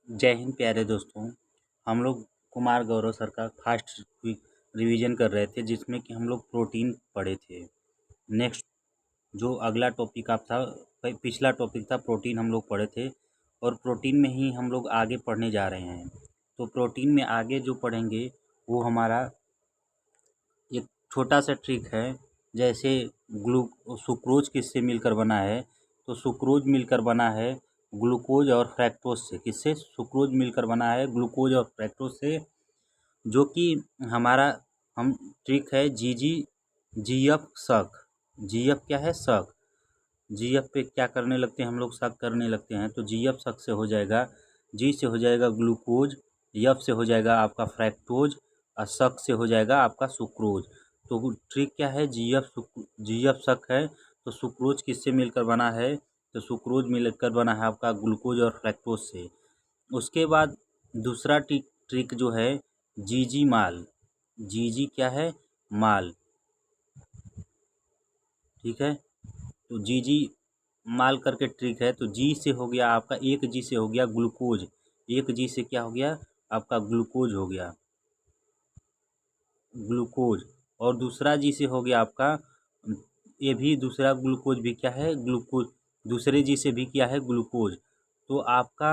जय हिंद प्यारे दोस्तों। हम लोग कुमार गौरव सर का फास्ट क्विक रिवीजन कर रहे थे, जिसमें कि हम लोग प्रोटीन पढ़े थे। नेक्स्ट जो अगला टॉपिक आप था, पिछला टॉपिक था प्रोटीन, हम लोग पढ़े थे और प्रोटीन में ही हम लोग आगे पढ़ने जा रहे हैं। तो प्रोटीन में आगे जो पढ़ेंगे वो हमारा एक छोटा सा ट्रिक है। जैसे सुक्रोज किससे मिलकर बना है, तो सुक्रोज मिलकर बना है ग्लूकोज और फ्रैक्टोज से। किससे? सुक्रोज मिलकर बना है ग्लूकोज और फ्रैक्टोज से, जो कि हमारा हम ट्रिक है जी एफ शक। जी एफ क्या है? शक। जी एफ पे क्या करने लगते हैं हम लोग? शक करने लगते हैं। तो जी एफ शक से हो जाएगा, जी से हो जाएगा ग्लूकोज, एफ से हो जाएगा आपका फ्रैक्टोज और शक से हो जाएगा आपका सुक्रोज। तो ट्रिक क्या है? जी एफ शक है। तो सुक्रोज किससे मिलकर बना है? तो सुक्रोज मिलकर बना है आपका ग्लूकोज और फ्रैक्टोज से। उसके बाद दूसरा ट्रिक जो है जी माल। जी क्या है? माल। ठीक है, तो जी माल करके ट्रिक है। तो जी से हो गया आपका, एक जी से हो गया ग्लूकोज, एक जी से क्या हो गया आपका? ग्लूकोज हो गया, ग्लूकोज। और दूसरा जी से हो गया आपका, ये भी दूसरा ग्लूकोज भी क्या है? ग्लूकोज। दूसरे जी से भी क्या है? ग्लूकोज। तो आपका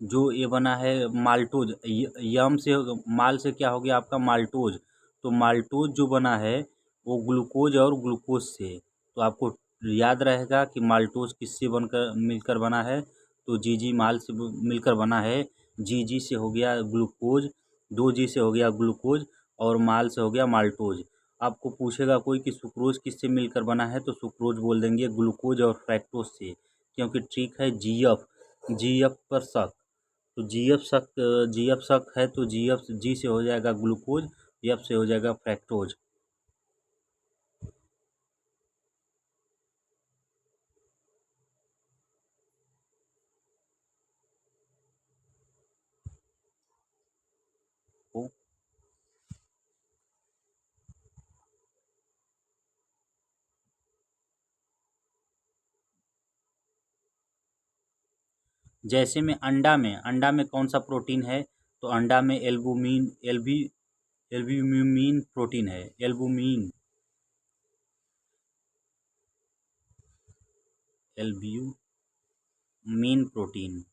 जो ये बना है माल्टोज, यम से माल से क्या हो गया आपका? माल्टोज। तो माल्टोज जो बना है वो ग्लूकोज और ग्लूकोज से। तो आपको याद रहेगा कि माल्टोज किससे बनकर मिलकर बना है? तो जी माल से मिलकर बना है। जी से हो गया ग्लूकोज, दो जी से हो गया ग्लूकोज और माल से हो गया माल्टोज। आपको पूछेगा कोई कि सुक्रोज किससे मिलकर बना है, तो सुक्रोज बोल देंगे ग्लूकोज और फ्रैक्टोज से, क्योंकि ट्रिक है जी एफ पर शक। तो जी एफ शक है, तो जी से हो जाएगा ग्लूकोज, एफ से हो जाएगा फ्रैक्टोज। तो जैसे में अंडा में कौन सा प्रोटीन है? तो अंडा में एल्ब्यूमिन प्रोटीन है। Albumin protein,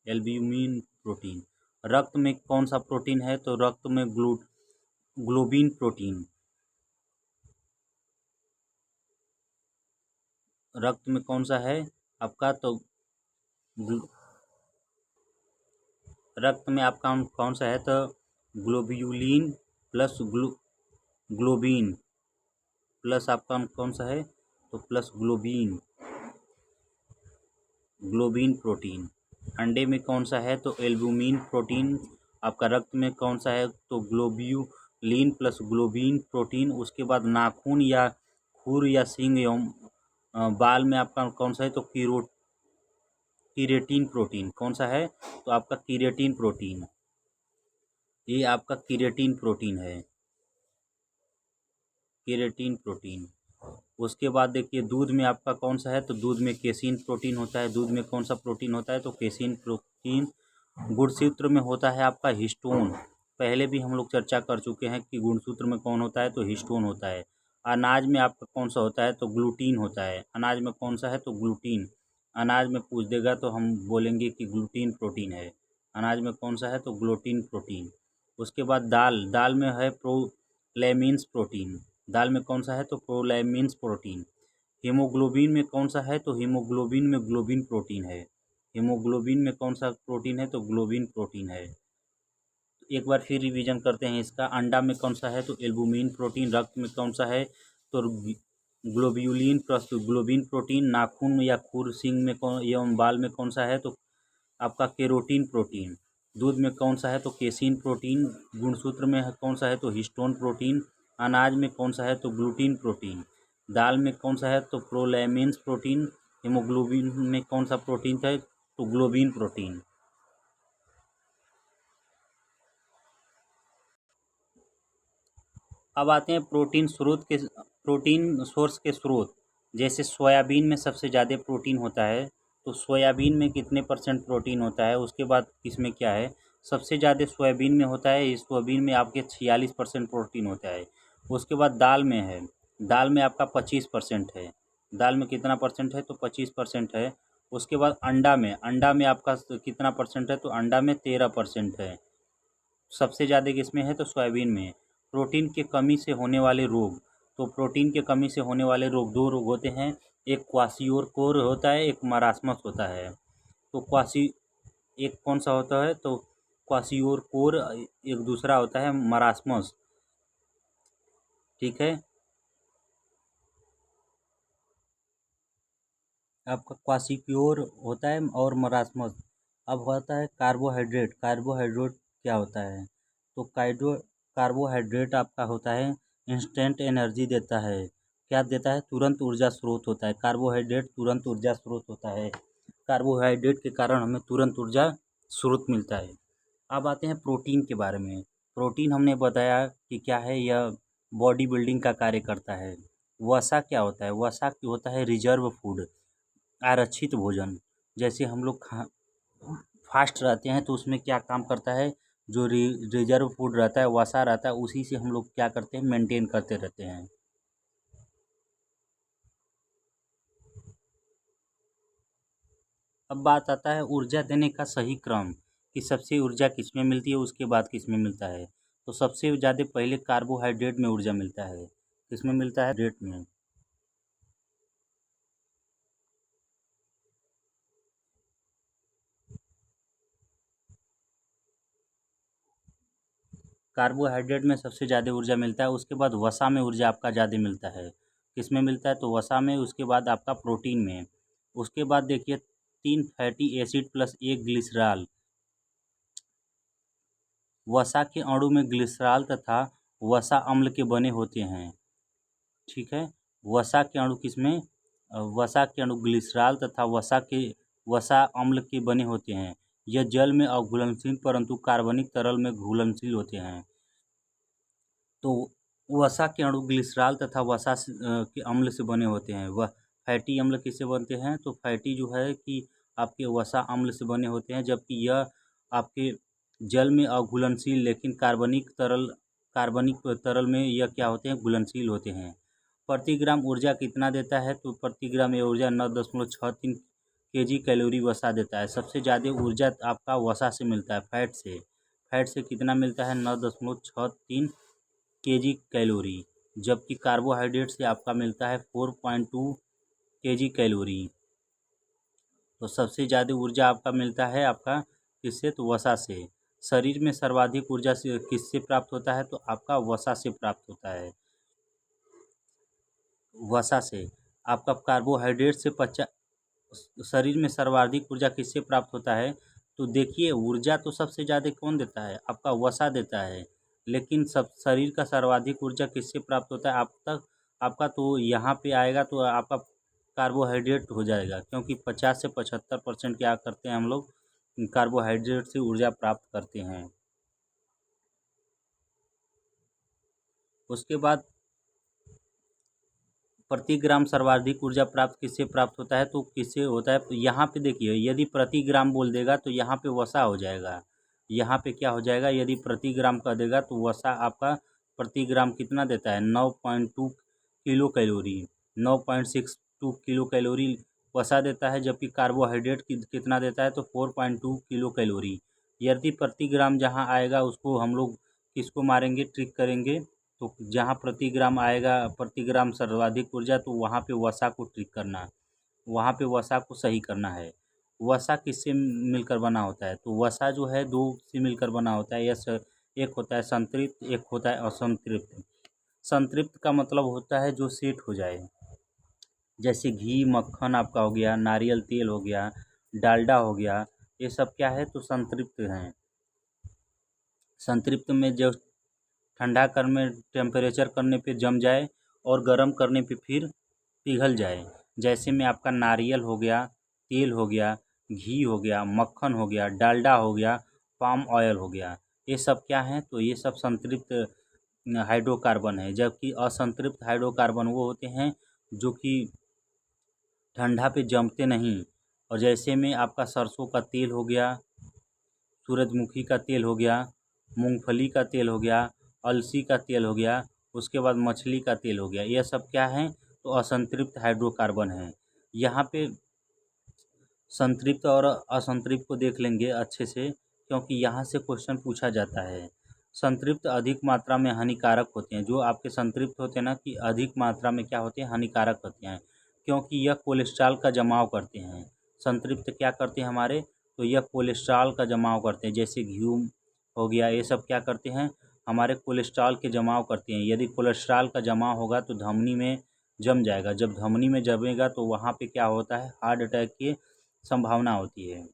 albumin protein. रक्त में कौन सा प्रोटीन है? तो रक्त में ग्लोबिन प्रोटीन। रक्त में कौन सा है आपका? तो रक्त में आपका कौन सा है? तो ग्लोब्यूलिन प्लस ग्लोबिन प्लस आपका कौन सा है? तो प्लस ग्लोबिन प्रोटीन। अंडे में कौन सा है? तो एल्ब्यूमिन प्रोटीन। आपका रक्त में कौन सा है? तो ग्लोब्यूलिन प्लस ग्लोबिन प्रोटीन। उसके बाद नाखून या खुर या सींग एवं बाल में आपका कौन सा है? तो कीरेटिन प्रोटीन। कौन सा है? तो आपका कीरेटिन प्रोटीन। ये आपका कीरेटिन प्रोटीन है, कीरेटिन प्रोटीन। उसके बाद देखिए दूध में आपका कौन सा है? तो दूध में केसिन प्रोटीन होता है। दूध में कौन सा प्रोटीन होता है? तो केसिन प्रोटीन। गुणसूत्र में होता है आपका हिस्टोन। पहले भी हम लोग चर्चा कर चुके हैं कि गुणसूत्र में कौन होता है? तो हिस्टोन होता है। अनाज में आपका कौन सा होता है? तो ग्लूटीन होता है। अनाज में कौन सा है? तो ग्लूटीन। अनाज में पूछ देगा तो हम बोलेंगे कि ग्लूटीन प्रोटीन है। अनाज में कौन सा है? तो ग्लूटीन प्रोटीन। उसके बाद दाल में है प्रोलैमिन्स प्रोटीन। दाल में कौन सा है? तो प्रोलैमिन्स प्रोटीन। हीमोग्लोबिन में कौन सा है? तो हीमोग्लोबिन में ग्लोबिन प्रोटीन है। हीमोग्लोबिन में कौन सा प्रोटीन है? तो ग्लोबिन प्रोटीन है। एक बार फिर रिवीजन करते हैं इसका। अंडा में कौन सा है? तो एल्बुमिन प्रोटीन। रक्त में कौन सा है? तो ग्लोब्यूलिन प्लस ग्लोबिन प्रोटीन। नाखून या खुर सींग में कौन एवं बाल में कौन सा है? तो आपका केरोटीन प्रोटीन। दूध में कौन सा है? तो केसिन प्रोटीन। गुणसूत्र में कौन सा है? तो हिस्टोन प्रोटीन। अनाज में कौन सा है? तो ग्लूटीन प्रोटीन। दाल में कौन सा है? तो प्रोलैमिन्स प्रोटीन। हीमोग्लोबिन में कौन सा प्रोटीन था? तो ग्लोबिन प्रोटीन। अब आते हैं प्रोटीन सोर्स के स्रोत। जैसे सोयाबीन में सबसे ज़्यादा प्रोटीन होता है। तो सोयाबीन में कितने परसेंट प्रोटीन होता है, उसके बाद इसमें क्या है, सबसे ज़्यादा सोयाबीन में होता है। इस सोयाबीन में आपके 46% प्रोटीन होता है। उसके बाद दाल में है, दाल में आपका 25% है। दाल में कितना परसेंट है, तो 25% है। उसके बाद अंडा में आपका कितना परसेंट है, तो अंडा में 13% है। सबसे ज़्यादा किसमें है, तो सोयाबीन में। प्रोटीन की कमी से होने वाले रोग, तो प्रोटीन की कमी से होने वाले रोग, दो रोग होते हैं, एक क्वाशियोरकोर होता है, एक मरासमस होता है। तो एक कौन सा होता है, तो क्वाशियोरकोर, एक दूसरा होता है मरासमस। ठीक है, आपका क्वाशियोर होता है और मरासमस। अब होता है कार्बोहाइड्रेट। कार्बोहाइड्रेट क्या होता है, तो कार्बोहाइड्रेट आपका होता है इंस्टेंट एनर्जी देता है। क्या देता है, तुरंत ऊर्जा स्रोत होता है। कार्बोहाइड्रेट तुरंत ऊर्जा स्रोत होता है। कार्बोहाइड्रेट के कारण हमें तुरंत ऊर्जा स्रोत मिलता है। अब आते हैं प्रोटीन के बारे में। प्रोटीन हमने बताया कि क्या है, यह बॉडी बिल्डिंग का कार्य करता है। वसा क्या होता है, वसा होता है रिजर्व फूड, आरक्षित भोजन। जैसे हम लोग फास्ट रहते हैं तो उसमें क्या काम करता है, जो रिजर्व फूड रहता है, वसा रहता है, उसी से हम लोग क्या करते हैं, मेंटेन करते रहते हैं। अब बात आता है ऊर्जा देने का सही क्रम, कि सबसे ऊर्जा किसमें मिलती है, उसके बाद किसमें मिलता है। तो सबसे ज़्यादा पहले कार्बोहाइड्रेट में ऊर्जा मिलता है। किसमें मिलता है, हाइड्रेट में। कार्बोहाइड्रेट में सबसे ज़्यादा ऊर्जा मिलता है। उसके बाद वसा में ऊर्जा आपका ज़्यादा मिलता है। किस में मिलता है, तो वसा में। उसके बाद आपका प्रोटीन में। उसके बाद देखिए, 3 फैटी एसिड प्लस 1 ग्लिसरॉल। वसा के अणु में ग्लिसरॉल तथा वसा अम्ल के बने होते हैं। ठीक है, वसा के अणु किसमें, वसा के अणु ग्लिसरॉल तथा वसा अम्ल के बने होते हैं। यह जल में अघुलनशील परंतु कार्बनिक तरल में घुलनशील होते हैं। तो वसा के अणु ग्लिसरॉल तथा के अम्ल से बने होते हैं। वह फैटी अम्ल किससे बनते हैं, तो फैटी जो है कि आपके वसा अम्ल से बने होते हैं, जबकि यह आपके जल में अघुलनशील, लेकिन कार्बनिक तरल में यह क्या होते हैं, घुलनशील होते हैं। प्रति ग्राम ऊर्जा कितना देता है, तो प्रति ग्राम ये ऊर्जा 9.63 kg कैलोरी वसा देता है। सबसे ज़्यादा ऊर्जा आपका वसा से मिलता है, फैट से कितना मिलता है, 9.63 kg कैलोरी। जबकि कार्बोहाइड्रेट से आपका मिलता है 4.2 kg कैलोरी। तो सबसे ज़्यादा ऊर्जा आपका मिलता है आपका किससे, तो वसा से। शरीर में सर्वाधिक ऊर्जा से किससे प्राप्त होता है, तो आपका वसा से प्राप्त होता है। वसा से आपका कार्बोहाइड्रेट से 50, शरीर में सर्वाधिक ऊर्जा किससे प्राप्त होता है, तो देखिए ऊर्जा तो सबसे ज़्यादा कौन देता है, आपका वसा देता है। लेकिन सब शरीर का सर्वाधिक ऊर्जा किससे प्राप्त होता है, आपका तो यहाँ पे आएगा तो आपका कार्बोहाइड्रेट हो जाएगा, क्योंकि 50 से 75% क्या करते हैं हम लोग, कार्बोहाइड्रेट से ऊर्जा प्राप्त करते हैं। उसके बाद प्रति ग्राम सर्वाधिक ऊर्जा प्राप्त किससे प्राप्त होता है, तो किससे होता है, तो यहाँ पे देखिए, यदि प्रति ग्राम बोल देगा तो यहाँ पे वसा हो जाएगा। यहाँ पे क्या हो जाएगा, यदि प्रति ग्राम कह देगा तो वसा आपका प्रति ग्राम कितना देता है, 9.2 किलो कैलोरी। 9.62 किलो कैलोरी वसा देता है, जबकि कार्बोहाइड्रेट कितना देता है, तो 4.2 किलो कैलोरी। यदि प्रति ग्राम जहाँ आएगा उसको हम लोग किसको मारेंगे, ट्रिक करेंगे। तो जहाँ प्रति ग्राम आएगा, प्रति ग्राम सर्वाधिक ऊर्जा, तो वहाँ पे वसा को ट्रिक करना, वहाँ पे वसा को सही करना है। वसा किससे मिलकर बना होता है, तो वसा जो है दो से मिलकर बना होता है। एक होता है संतृप्त, एक होता है असंतृप्त। संतृप्त का मतलब होता है जो सेट हो जाए, जैसे घी मक्खन आपका हो गया, नारियल तेल हो गया, डालडा हो गया, ये सब क्या है, तो संतृप्त हैं। संतृप्त में जो ठंडा करने टेम्परेचर करने पे जम जाए और गर्म करने पे फिर पिघल जाए। जैसे में आपका नारियल हो गया, तेल हो गया, घी हो गया, मक्खन हो गया, डालडा हो गया, पाम ऑयल हो गया। ये सब क्या हैं, तो ये सब संतृप्त हाइड्रोकार्बन है। जबकि असंतृप्त हाइड्रोकार्बन वो होते हैं जो कि ठंडा पे जमते नहीं और जैसे में आपका सरसों का तेल हो गया, सूरजमुखी का तेल हो गया, मूंगफली का तेल हो गया, अलसी का तेल हो गया, उसके बाद मछली का तेल हो गया, यह सब क्या है तो असंतृप्त हाइड्रोकार्बन है। यहाँ पे संतृप्त और असंतृप्त को देख लेंगे अच्छे से, क्योंकि यहाँ से क्वेश्चन पूछा जाता है। संतृप्त अधिक मात्रा में हानिकारक होते हैं, जो आपके संतृप्त होते हैं ना कि अधिक मात्रा में क्या होते हैं, हानिकारक होते हैं, क्योंकि यह कोलेस्ट्रॉल का जमाव करते हैं। संतृप्त क्या करते हैं हमारे, तो यह कोलेस्ट्रॉल का जमाव करते हैं, जैसे घी हो गया, ये सब क्या करते हैं हमारे कोलेस्ट्रॉल के जमाव करते हैं। यदि कोलेस्ट्रॉल का जमाव होगा तो धमनी में जम जाएगा, जब धमनी में जमेगा तो वहाँ पे क्या होता है, हार्ट अटैक की संभावना होती है।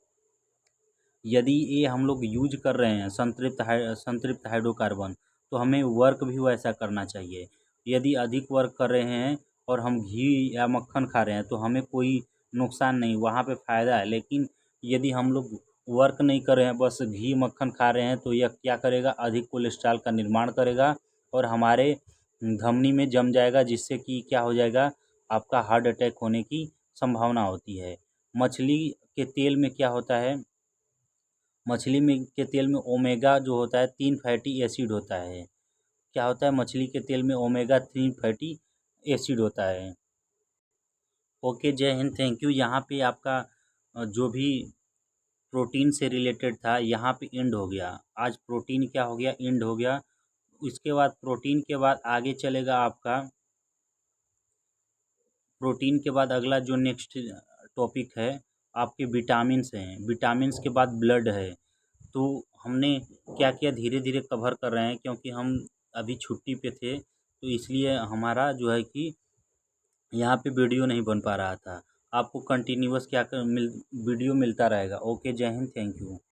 यदि ये हम लोग यूज कर रहे हैं संतृप्त हाइड्रोकार्बन, तो हमें वर्क भी वैसा करना चाहिए। यदि अधिक वर्क कर रहे हैं और हम घी या मक्खन खा रहे हैं तो हमें कोई नुकसान नहीं, वहाँ पे फ़ायदा है। लेकिन यदि हम लोग वर्क नहीं कर रहे हैं, बस घी मक्खन खा रहे हैं, तो यह क्या करेगा, अधिक कोलेस्ट्रॉल का निर्माण करेगा और हमारे धमनी में जम जाएगा, जिससे कि क्या हो जाएगा, आपका हार्ट अटैक होने की संभावना होती है। मछली के तेल में क्या होता है, मछली में के तेल में ओमेगा जो होता है 3 फैटी एसिड होता है। क्या होता है, मछली के तेल में ओमेगा 3 फैटी एसिड होता है। ओके, जय हिंद, थैंक यू। यहाँ पे आपका जो भी प्रोटीन से रिलेटेड था यहाँ पे एंड हो गया। आज प्रोटीन क्या हो गया, एंड हो गया। इसके बाद प्रोटीन के बाद आगे चलेगा आपका, प्रोटीन के बाद अगला जो नेक्स्ट टॉपिक है आपके विटामिन्स हैं। विटामिन्स के बाद ब्लड है। तो हमने क्या किया, धीरे धीरे कवर कर रहे हैं, क्योंकि हम अभी छुट्टी पे थे, तो इसलिए हमारा जो है कि यहाँ पे वीडियो नहीं बन पा रहा था। आपको कंटिन्यूअस वीडियो मिलता रहेगा। ओके, जय हिंद, थैंक यू।